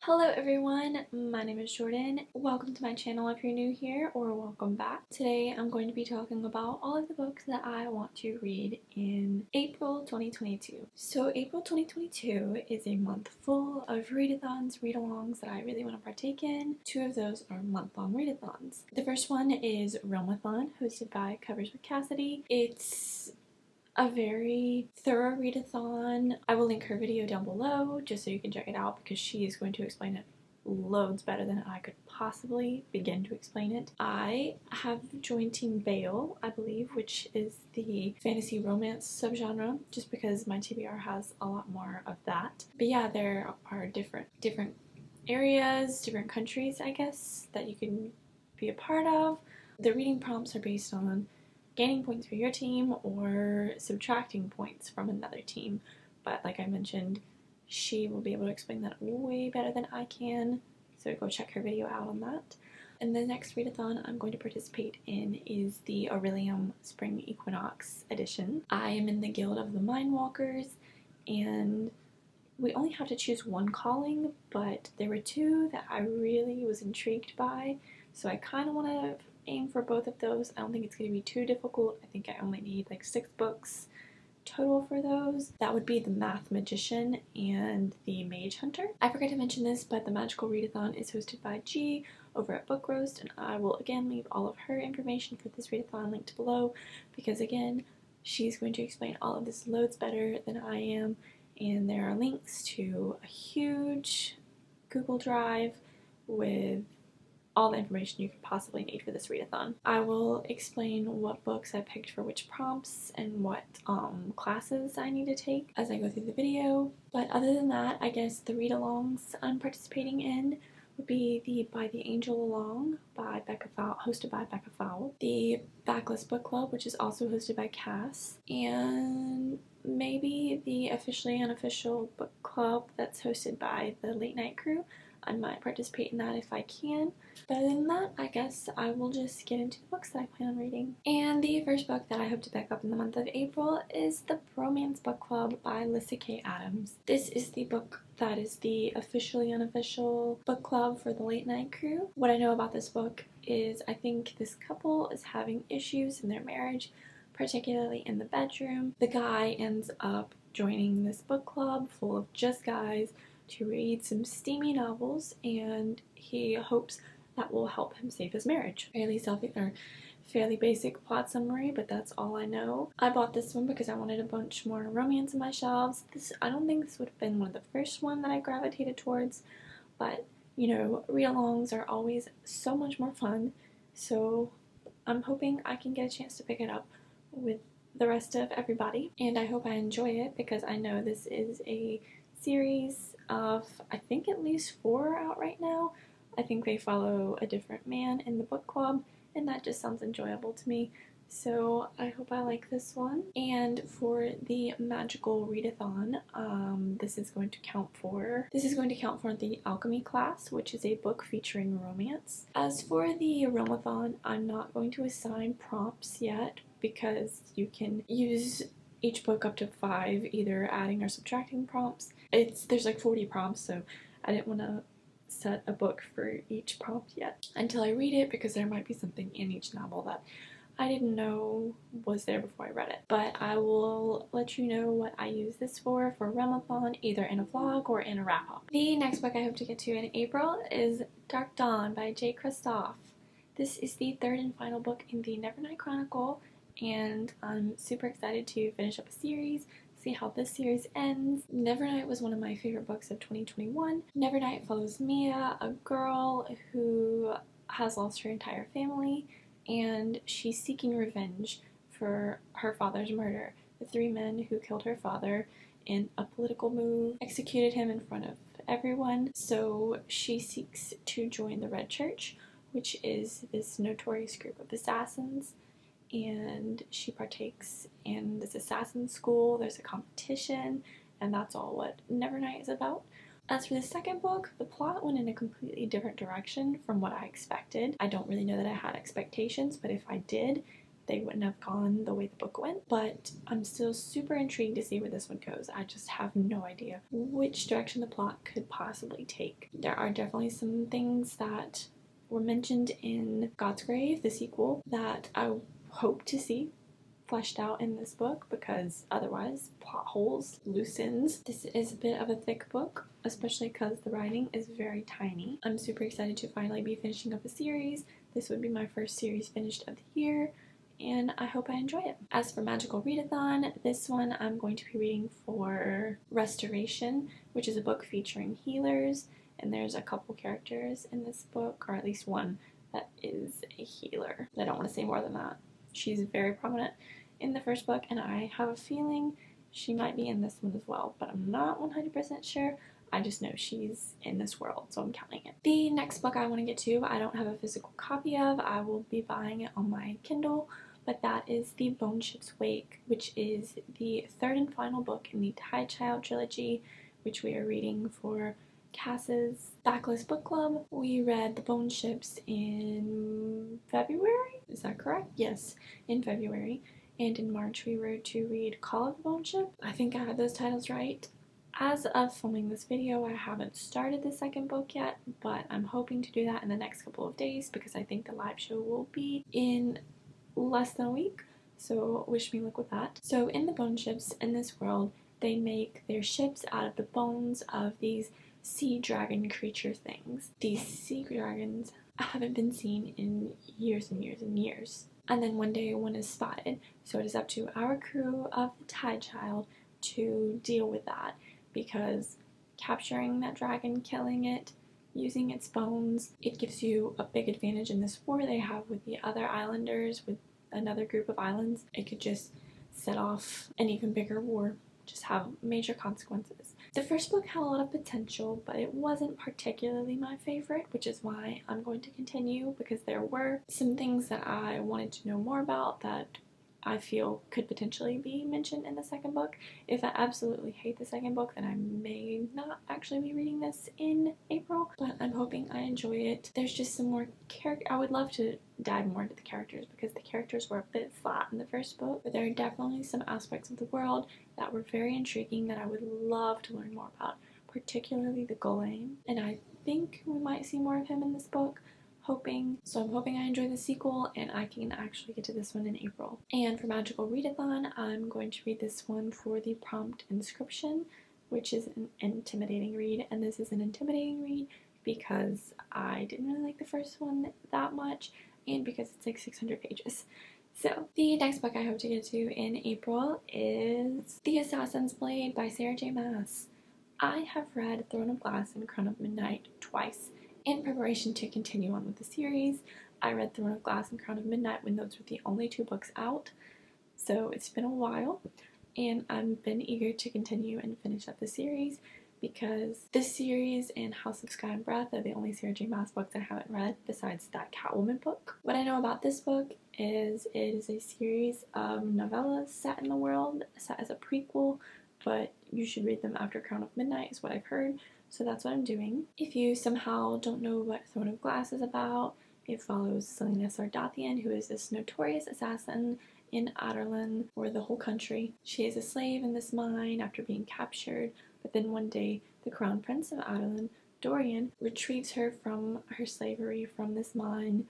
Hello everyone, my name is Jordan. Welcome to my channel if you're new here, or welcome back. Today I'm going to be talking about all of the books that I want to read in April 2022. So April 2022 is a month full of readathons, read-alongs that I really want to partake in. Two of those are month-long readathons. The first one is Realmathon, hosted by Covers with Cassidy. It's a very thorough readathon. I will link her video down below just so you can check it out because she is going to explain it loads better than I could possibly begin to explain it. I have joined Team Bale, I believe, which is the fantasy romance subgenre, just because my TBR has a lot more of that. But yeah, there are different areas, different countries, I guess, that you can be a part of. The reading prompts are based on gaining points for your team or subtracting points from another team, but like I mentioned, she will be able to explain that way better than I can, so go check her video out on that. And the next readathon I'm going to participate in is the Aurelium Spring Equinox edition. I am in the Guild of the Mindwalkers, and we only have to choose one calling, but there were two that I really was intrigued by, so I kind of want to aim for both of those. I don't think it's going to be too difficult. I think I only need like 6 books total for those. That would be the Math Magician and the Mage Hunter. I forgot to mention this, but the Magical Readathon is hosted by G over at Book Roast, and I will again leave all of her information for this readathon linked below because again, she's going to explain all of this loads better than I am, and there are links to a huge Google Drive with all the information you could possibly need for this readathon. I will explain what books I picked for which prompts and what classes I need to take as I go through the video. But other than that, I guess the read-alongs I'm participating in would be the By the Angel Along by Becca Fowl, hosted by Becca Fowl, the Backlist Book Club, which is also hosted by Cass, and maybe the Officially Unofficial Book Club that's hosted by the Late Night Crew. I might participate in that if I can. But other than that, I guess I will just get into the books that I plan on reading. And the first book that I hope to pick up in the month of April is the Bromance Book Club by Lissa K. Adams. This is the book that is the Officially Unofficial Book Club for the Late Night Crew. What I know about this book is I think this couple is having issues in their marriage, particularly in the bedroom. The guy ends up joining this book club full of just guys to read some steamy novels, and he hopes that will help him save his marriage. Fairly basic plot summary, but that's all I know. I bought this one because I wanted a bunch more romance on my shelves. I don't think this would have been one of the first one that I gravitated towards, but you know, read-alongs are always so much more fun, so I'm hoping I can get a chance to pick it up with the rest of everybody, and I hope I enjoy it because I know this is a series of, I think, at least 4 out right now. I think they follow a different man in the book club, and that just sounds enjoyable to me, so I hope I like this one. And for the Magical Readathon, this is going to count for the Alchemy class, which is a book featuring romance. As for the Realmathon, I'm not going to assign prompts yet because you can use each book up to 5, either adding or subtracting prompts. There's like 40 prompts, so I didn't want to set a book for each prompt yet until I read it, because there might be something in each novel that I didn't know was there before I read it. But I will let you know what I use this for Realmathon, either in a vlog or in a wrap-up. The next book I hope to get to in April is Dark Dawn by J. Kristoff. This is the 3rd and final book in the Nevernight Chronicle, and I'm super excited to finish up a series, see how this series ends. Nevernight was one of my favorite books of 2021. Nevernight follows Mia, a girl who has lost her entire family, and she's seeking revenge for her father's murder. The 3 men who killed her father in a political move executed him in front of everyone, so she seeks to join the Red Church, which is this notorious group of assassins, and she partakes in this assassin school. There's a competition, and that's all what Nevernight is about. As for the second book, the plot went in a completely different direction from what I expected. I don't really know that I had expectations, but if I did, they wouldn't have gone the way the book went, but I'm still super intrigued to see where this one goes. I just have no idea which direction the plot could possibly take. There are definitely some things that were mentioned in God's Grave, the sequel, that I hope to see fleshed out in this book, because otherwise plot holes, loose ends. This is a bit of a thick book, especially because the writing is very tiny. I'm super excited to finally be finishing up a series. This would be my first series finished of the year, and I hope I enjoy it. As for Magical Readathon, this one I'm going to be reading for Restoration, which is a book featuring healers, and there's a couple characters in this book, or at least one that is a healer. I don't want to say more than that. She's very prominent in the first book, and I have a feeling she might be in this one as well, but I'm not 100% sure. I just know she's in this world, so I'm counting it. The next book I want to get to, I don't have a physical copy of. I will be buying it on my Kindle, but that is The Bone Ship's Wake, which is the third and final book in the Tide Child trilogy, which we are reading for Cass's Backlist Book Club. We read The Bone Ships in February? Is that correct? Yes, in February. And in March we were to read Call of the Bone Ship. I think I had those titles right. As of filming this video, I haven't started the second book yet, but I'm hoping to do that in the next couple of days because I think the live show will be in less than a week. So wish me luck with that. So in the Bone Ships, in this world, they make their ships out of the bones of these sea dragon creature things. These sea dragons haven't been seen in years and years and years. And then one day one is spotted, so it is up to our crew of the Tide Child to deal with that, because capturing that dragon, killing it, using its bones, it gives you a big advantage in this war they have with the other islanders, with another group of islands. It could just set off an even bigger war, just have major consequences. The first book had a lot of potential, but it wasn't particularly my favorite, which is why I'm going to continue, because there were some things that I wanted to know more about that I feel could potentially be mentioned in the second book. If I absolutely hate the second book, then I may not actually be reading this in April, but I'm hoping I enjoy it. There's just some more I would love to dive more into the characters, because the characters were a bit flat in the first book, but there are definitely some aspects of the world that were very intriguing that I would love to learn more about, particularly the Golem, and I think we might see more of him in this book. So I'm hoping I enjoy the sequel and I can actually get to this one in April. And for Magical Readathon, I'm going to read this one for the Prompt Inscription, which is an intimidating read, and this is an intimidating read because I didn't really like the first one that much, and because it's like 600 pages. So the next book I hope to get to in April is The Assassin's Blade by Sarah J. Maas. I have read Throne of Glass and Crown of Midnight twice in preparation to continue on with the series. I read Throne of Glass and Crown of Midnight when those were the only two books out, so it's been a while, and I've been eager to continue and finish up the series, because this series and House of Sky and Breath are the only Sarah J. Maas books I haven't read besides that Catwoman book. What I know about this book is it is a series of novellas set in the world, set as a prequel, but you should read them after Crown of Midnight is what I've heard. So that's what I'm doing. If you somehow don't know what Throne of Glass is about, it follows Selena Sardathian, who is this notorious assassin in Adarlan, or the whole country. She is a slave in this mine after being captured, but then one day the crown prince of Adarlan, Dorian, retrieves her from her slavery from this mine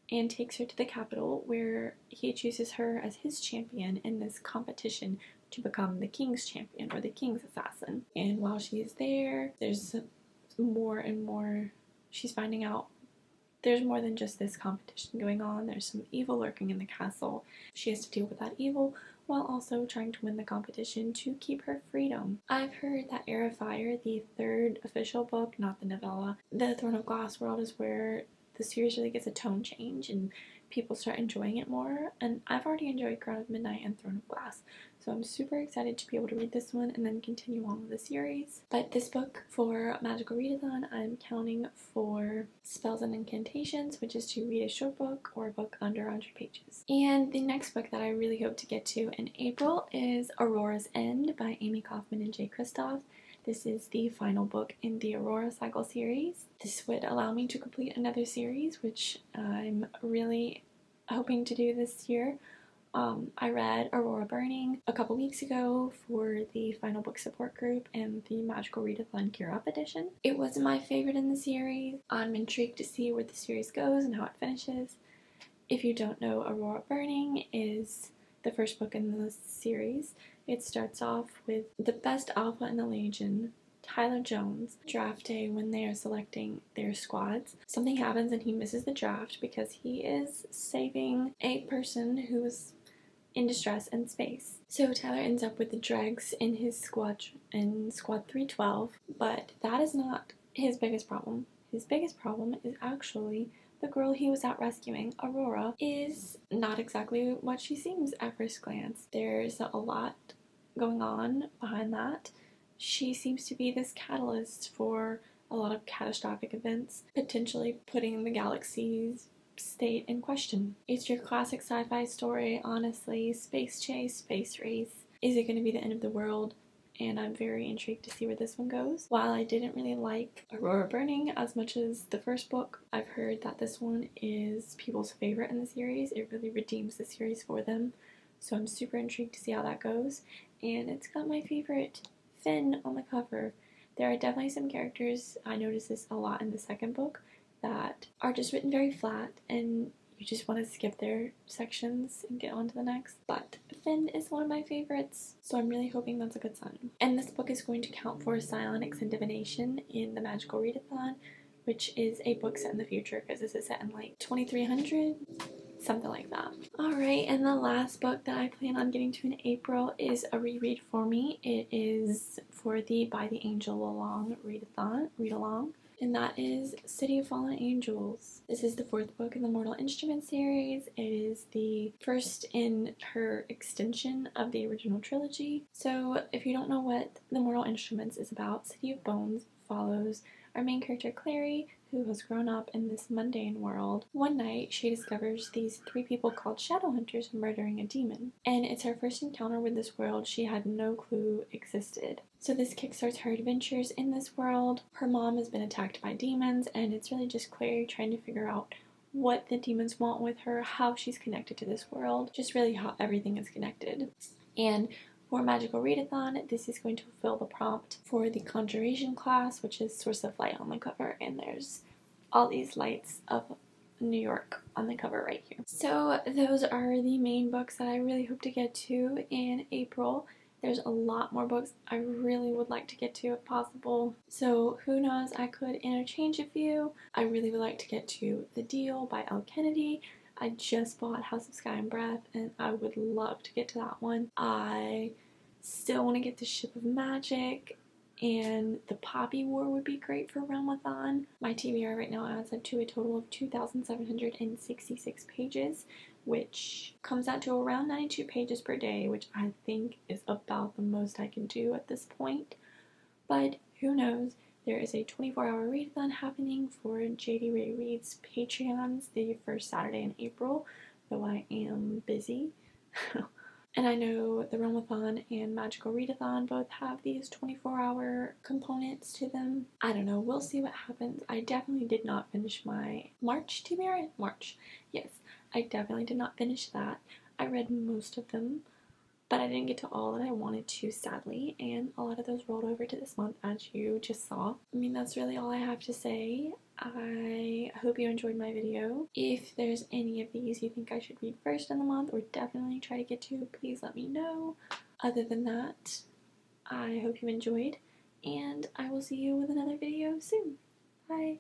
and takes her to the capital, where he chooses her as his champion in this competition to become the king's champion, or the king's assassin. And while she is there, there's more and more. She's finding out there's more than just this competition going on. There's some evil lurking in the castle. She has to deal with that evil while also trying to win the competition to keep her freedom. I've heard that Heir of Fire, the third official book, not the novella, the Throne of Glass world, is where the series really gets a tone change and people start enjoying it more, and I've already enjoyed Crown of Midnight and Throne of Glass, so I'm super excited to be able to read this one and then continue on with the series. But this book for Magical Readathon, I'm counting for Spells and Incantations, which is to read a short book or a book under 100 pages. And the next book that I really hope to get to in April is Aurora's End by Amy Kaufman and Jay Kristoff. This is the final book in the Aurora Cycle series. This would allow me to complete another series, which I'm really hoping to do this year. I read Aurora Burning a couple weeks ago for the final book support group and the Magical Readathon Gear Up edition. It wasn't my favorite in the series. I'm intrigued to see where the series goes and how it finishes. If you don't know, Aurora Burning is the first book in the series. It starts off with the best alpha in the Legion, Tyler Jones, draft day when they are selecting their squads. Something happens and he misses the draft because he is saving a person who is in distress in space. So Tyler ends up with the dregs in his squad, in Squad 312, but that is not his biggest problem. His biggest problem is actually the girl he was out rescuing. Aurora is not exactly what she seems at first glance. There's a lot going on behind that. She seems to be this catalyst for a lot of catastrophic events, potentially putting the galaxy's state in question. It's your classic sci-fi story, honestly. Space chase, space race. Is it going to be the end of the world? And I'm very intrigued to see where this one goes. While I didn't really like Aurora Burning as much as the first book, I've heard that this one is people's favorite in the series. It really redeems the series for them. So I'm super intrigued to see how that goes. And it's got my favorite Finn on the cover. There are definitely some characters, I noticed this a lot in the second book, that are just written very flat and you just want to skip their sections and get on to the next. But Finn is one of my favorites, so I'm really hoping that's a good sign. And this book is going to count for psionics and divination in the Magical Readathon, which is a book set in the future because this is set in like 2300, something like that. Alright, and the last book that I plan on getting to in April is a reread for me. It is for the By the Angel Along read-along. And that is City of Fallen Angels. This is the fourth book in the Mortal Instruments series. It is the first in her extension of the original trilogy. So if you don't know what the Mortal Instruments is about, City of Bones follows our main character Clary, who has grown up in this mundane world. One night, she discovers these three people called Shadowhunters murdering a demon. And it's her first encounter with this world she had no clue existed. So this kickstarts her adventures in this world. Her mom has been attacked by demons, and it's really just Clary trying to figure out what the demons want with her, how she's connected to this world, just really how everything is connected. And for Magical Readathon, this is going to fulfill the prompt for the Conjuration class, which is Source of Light on the cover, and there's all these lights of New York on the cover right here. So those are the main books that I really hope to get to in April. There's a lot more books I really would like to get to if possible. So who knows, I could interchange a few. I really would like to get to The Deal by Elle Kennedy. I just bought House of Sky and Breath and I would love to get to that one. I still want to get to Ship of Magic, and the Poppy War would be great for Realmathon. My TBR right now adds up to a total of 2,766 pages, which comes out to around 92 pages per day, which I think is about the most I can do at this point. But who knows? There is a 24-hour readathon happening for JD Ray Reads Patreons the first Saturday in April, though I am busy. And I know the Realmathon and Magical Readathon both have these 24-hour components to them. I don't know, we'll see what happens. I definitely did not finish my March TBR? March. Yes, I definitely did not finish that. I read most of them, but I didn't get to all that I wanted to, sadly, and a lot of those rolled over to this month, as you just saw. I mean, that's really all I have to say. I hope you enjoyed my video. If there's any of these you think I should read first in the month or definitely try to get to, please let me know. Other than that, I hope you enjoyed, and I will see you with another video soon. Bye!